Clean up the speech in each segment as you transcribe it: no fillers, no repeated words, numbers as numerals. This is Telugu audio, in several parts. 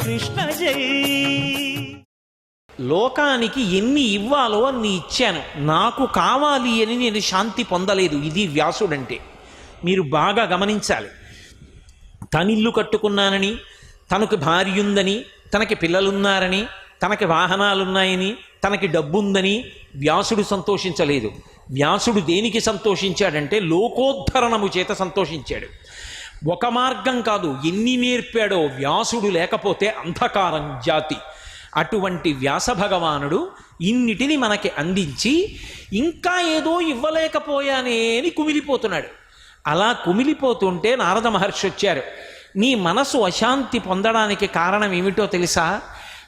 కృష్ణ జై. లోకానికి ఎన్ని ఇవ్వాలో అన్ని ఇచ్చాను, నాకు కావాలి అని నేను శాంతి పొందలేదు. ఇది వ్యాసుడంటే. మీరు బాగా గమనించాలి. తనిల్లు కట్టుకున్నానని, తనకు భార్య ఉందని, తనకి పిల్లలున్నారని, తనకి వాహనాలున్నాయని, తనకి డబ్బుందని వ్యాసుడు సంతోషించలేదు. వ్యాసుడు దేనికి సంతోషించాడంటే లోకోద్ధరణము చేత సంతోషించాడు. ఒక మార్గం కాదు, ఎన్ని నేర్పాడో. వ్యాసుడు లేకపోతే అంధకారం జాతి. అటువంటి వ్యాస భగవానుడు ఇన్నిటిని మనకి అందించి ఇంకా ఏదో ఇవ్వలేకపోయానే అని కుమిలిపోతున్నాడు. అలా కుమిలిపోతుంటే నారద మహర్షి వచ్చారు. నీ మనసు అశాంతి పొందడానికి కారణం ఏమిటో తెలుసా?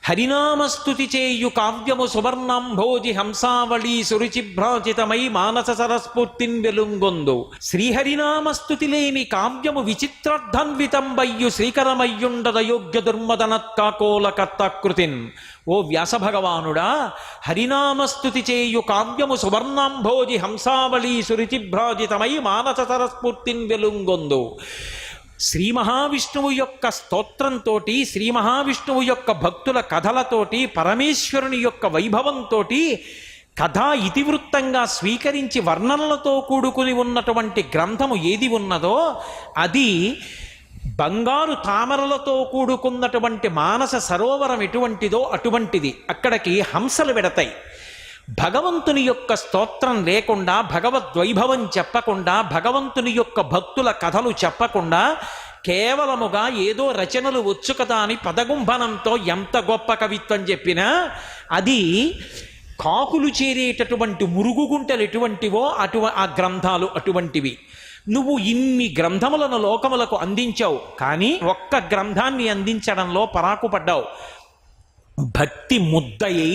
హరినామస్తుతి చేయు కావ్యము సువర్ణంభోజి హంసావళి సురుచిభ్రాజితమై మానస సరస్ఫూర్తిన్ వెలుంగొందు. శ్రీహరినామస్తుతి లేని కావ్యము విచిత్రార్థన్వితంబయ్యు శ్రీకరమయ్యుండదయోగ్య దుర్మదనత్కాకోలకర్తాకృతిన్. ఓ వ్యాస భగవానుడా, హరినామస్తుతి చేయు కావ్యము సువర్ణంభోజి హంసావళి సురుచిభ్రాజితమై మానస సరస్ఫూర్తిన్ వెలుంగొందు. శ్రీ మహావిష్ణువు యొక్క స్తోత్రంతో, శ్రీ మహావిష్ణువు యొక్క భక్తుల కథలతోటి, పరమేశ్వరుని యొక్క వైభవంతో కథా ఇతివృత్తంగా స్వీకరించి వర్ణనలతో కూడుకుని ఉన్నటువంటి గ్రంథము ఏది ఉన్నదో అది బంగారు తామరలతో కూడుకున్నటువంటి మానస సరోవరం ఎటువంటిదో అటువంటిది. అక్కడికి హంసలు వెడతాయి. భగవంతుని యొక్క స్తోత్రం లేకుండా, భగవద్వైభవం చెప్పకుండా, భగవంతుని యొక్క భక్తుల కథలు చెప్పకుండా కేవలముగా ఏదో రచనలు వచ్చు కదా అని పదగుంభనంతో ఎంత గొప్ప కవిత్వం చెప్పినా అది కాకులు చేరేటటువంటి మురుగుగుంటలు ఎటువంటివో ఆ గ్రంథాలు అటువంటివి. నువ్వు ఇన్ని గ్రంథములను లోకములకు అందించావు, కానీ ఒక్క గ్రంథాన్ని అందించడంలో పరాకుపడ్డావు. భక్తి ముద్దయై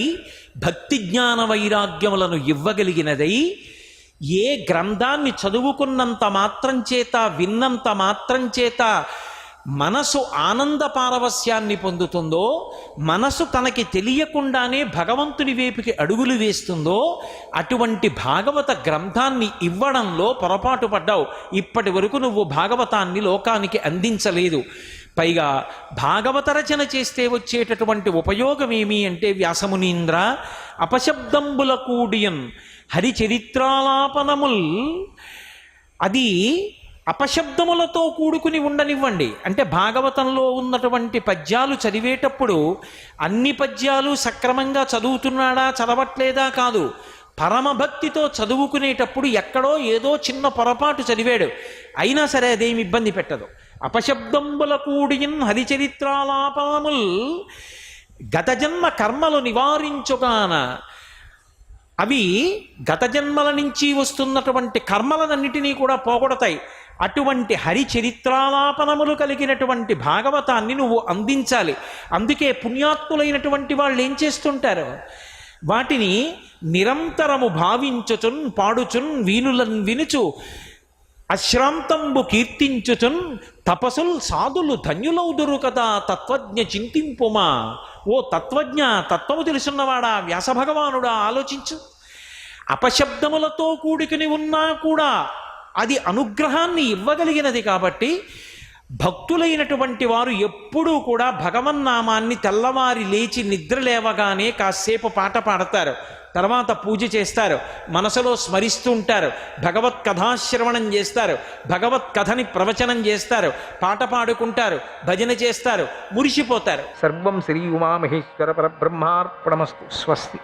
భక్తి జ్ఞాన వైరాగ్యములను ఇవ్వగలిగినదై, ఏ గ్రంథాన్ని చదువుకున్నంత మాత్రం చేత, విన్నంత మాత్రం చేత మనసు ఆనంద పారవస్యాన్ని పొందుతుందో, మనసు తనకి తెలియకుండానే భగవంతుని వైపుకి అడుగులు వేస్తుందో, అటువంటి భాగవత గ్రంథాన్ని ఇవ్వడంలో పొరపాటు పడ్డావు. ఇప్పటి వరకు నువ్వు భాగవతాన్ని లోకానికి అందించలేదు. పైగా భాగవత రచన చేస్తే వచ్చేటటువంటి ఉపయోగం ఏమి అంటే, వ్యాసమునీంద్ర, అపశబ్దంబుల కూడియన్ హరిచరిత్రాలాపనముల్, అది అపశబ్దములతో కూడుకుని ఉండనివ్వండి. అంటే భాగవతంలో ఉన్నటువంటి పద్యాలు చదివేటప్పుడు అన్ని పద్యాలు సక్రమంగా చదువుతున్నాడా చదవట్లేదా కాదు, పరమభక్తితో చదువుకునేటప్పుడు ఎక్కడో ఏదో చిన్న పొరపాటు చదివాడు, అయినా సరే అదేమి ఇబ్బంది పెట్టదు. అపశబ్దంబుల కూడియన్ హరిచరిత్రాలాపనముల్ గత జన్మ కర్మలు నివారించుగాన, అవి గత జన్మల నుంచి వస్తున్నటువంటి కర్మలనన్నిటినీ కూడా పోగొడతాయి. అటువంటి హరిచరిత్రాలాపనములు కలిగినటువంటి భాగవతాన్ని నువ్వు అందించాలి. అందుకే పుణ్యాత్ములైనటువంటి వాళ్ళు ఏం చేస్తుంటారు, వాటిని నిరంతరము భావించుచున్ పాడుచున్ వీనులను వినుచు అశ్రాంతంబు కీర్తించుచున్ తపసుల్ సాధులు ధన్యులౌదురు కదా తత్వజ్ఞ చింతింపుమా. ఓ తత్వజ్ఞ, తత్వము తెలుసున్నవాడా, వ్యాసభగవానుడా, ఆలోచించు. అపశబ్దములతో కూడుకుని ఉన్నా కూడా అది అనుగ్రహాన్ని ఇవ్వగలిగినది. కాబట్టి భక్తులైనటువంటి వారు ఎప్పుడూ కూడా భగవన్నామాన్ని తెల్లవారి లేచి నిద్ర లేవగానే కాసేపు పాట పాడతారు, తర్వాత పూజ చేస్తారు, మనసులో స్మరిస్తూ ఉంటారు, భగవత్ కథాశ్రవణం చేస్తారు, భగవత్ కథని ప్రవచనం చేస్తారు, పాట పాడుకుంటారు, భజన చేస్తారు, మురిసిపోతారు. సర్వం శ్రీ ఉమామహేశ్వర పరబ్రహ్మార్పణమస్తు. స్వస్తి.